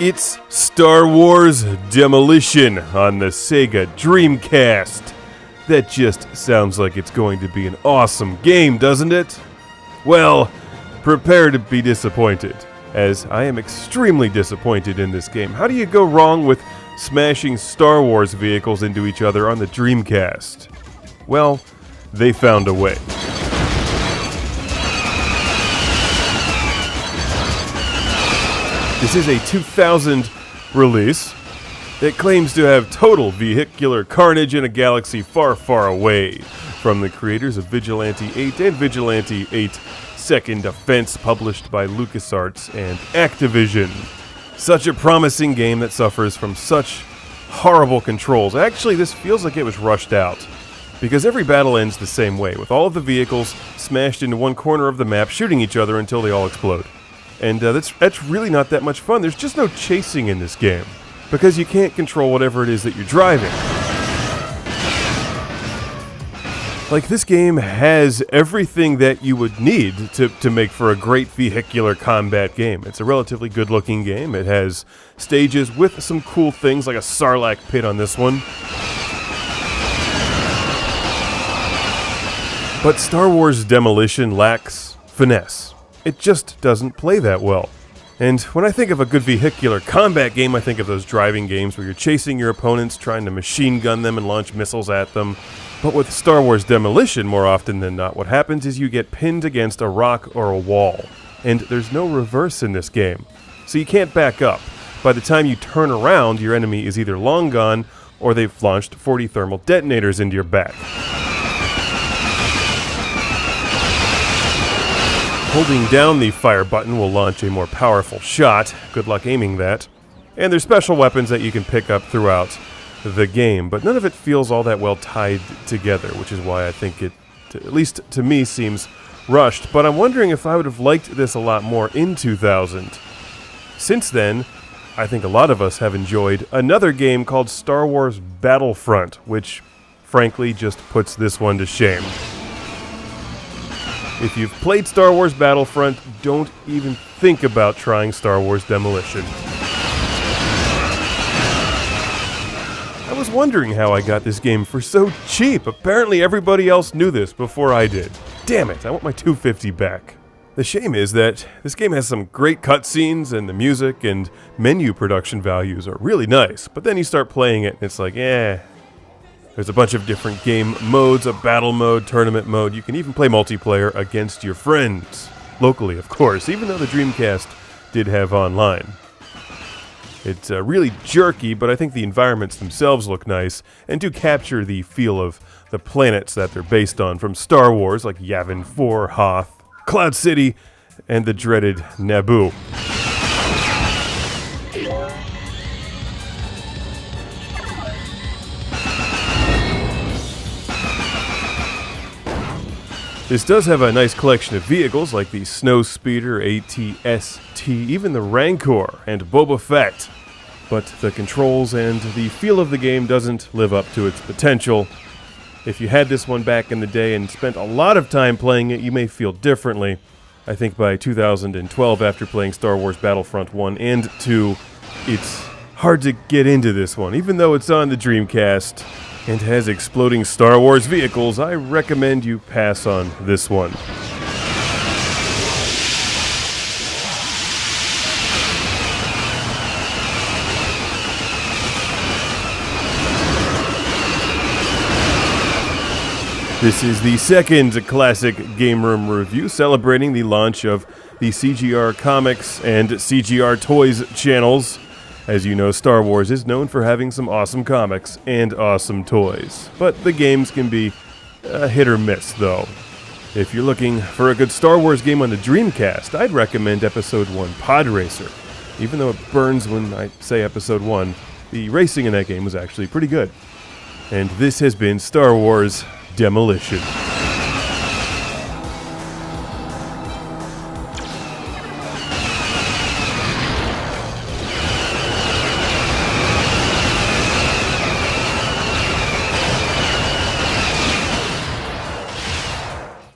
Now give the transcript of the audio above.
It's Star Wars Demolition on the Sega Dreamcast. That just sounds like it's going to be an awesome game, doesn't it? Well, prepare to be disappointed, as I am extremely disappointed in this game. How do you go wrong with smashing Star Wars vehicles into each other on the Dreamcast? Well, they found a way. This is a 2000 release that claims to have total vehicular carnage in a galaxy far, far away from the creators of Vigilante 8 and Vigilante 8 Second Offense, published by LucasArts and Activision. Such a promising game that suffers from such horrible controls. Actually, this feels like it was rushed out, because every battle ends the same way, with all of the vehicles smashed into one corner of the map, shooting each other until they all explode. And that's really not that much fun. There's just no chasing in this game, because you can't control whatever it is that you're driving. Like, this game has everything that you would need to make for a great vehicular combat game. It's a relatively good-looking game. It has stages with some cool things, like a Sarlacc pit on this one. But Star Wars Demolition lacks finesse. It just doesn't play that well. And when I think of a good vehicular combat game, I think of those driving games where you're chasing your opponents, trying to machine gun them and launch missiles at them. But with Star Wars Demolition, more often than not, what happens is you get pinned against a rock or a wall. And there's no reverse in this game, so you can't back up. By the time you turn around, your enemy is either long gone, or they've launched 40 thermal detonators into your back. Holding down the fire button will launch a more powerful shot. Good luck aiming that. And there's special weapons that you can pick up throughout the game, but none of it feels all that well tied together, which is why I think it, at least to me, seems rushed. But I'm wondering if I would have liked this a lot more in 2000. Since then, I think a lot of us have enjoyed another game called Star Wars Battlefront, which frankly just puts this one to shame. If you've played Star Wars Battlefront, don't even think about trying Star Wars Demolition. I was wondering how I got this game for so cheap. Apparently everybody else knew this before I did. Damn it, I want my $250 back. The shame is that this game has some great cutscenes, and the music and menu production values are really nice, but then you start playing it and it's like, There's a bunch of different game modes, a battle mode, tournament mode. You can even play multiplayer against your friends. Locally, of course, even though the Dreamcast did have online. It's really jerky, but I think the environments themselves look nice and do capture the feel of the planets that they're based on from Star Wars, like Yavin 4, Hoth, Cloud City, and the dreaded Naboo. This does have a nice collection of vehicles like the Snowspeeder, AT-ST, even the Rancor, and Boba Fett. But the controls and the feel of the game doesn't live up to its potential. If you had this one back in the day and spent a lot of time playing it, you may feel differently. I think by 2012, after playing Star Wars Battlefront 1 and 2, it's hard to get into this one. Even though it's on the Dreamcast and has exploding Star Wars vehicles, I recommend you pass on this one. This is the second Classic Game Room review, celebrating the launch of the CGR Comics and CGR Toys channels. As you know, Star Wars is known for having some awesome comics and awesome toys. But the games can be hit or miss, though. If you're looking for a good Star Wars game on the Dreamcast, I'd recommend Episode 1 Pod Racer. Even though it burns when I say Episode 1, the racing in that game was actually pretty good. And this has been Star Wars Demolition.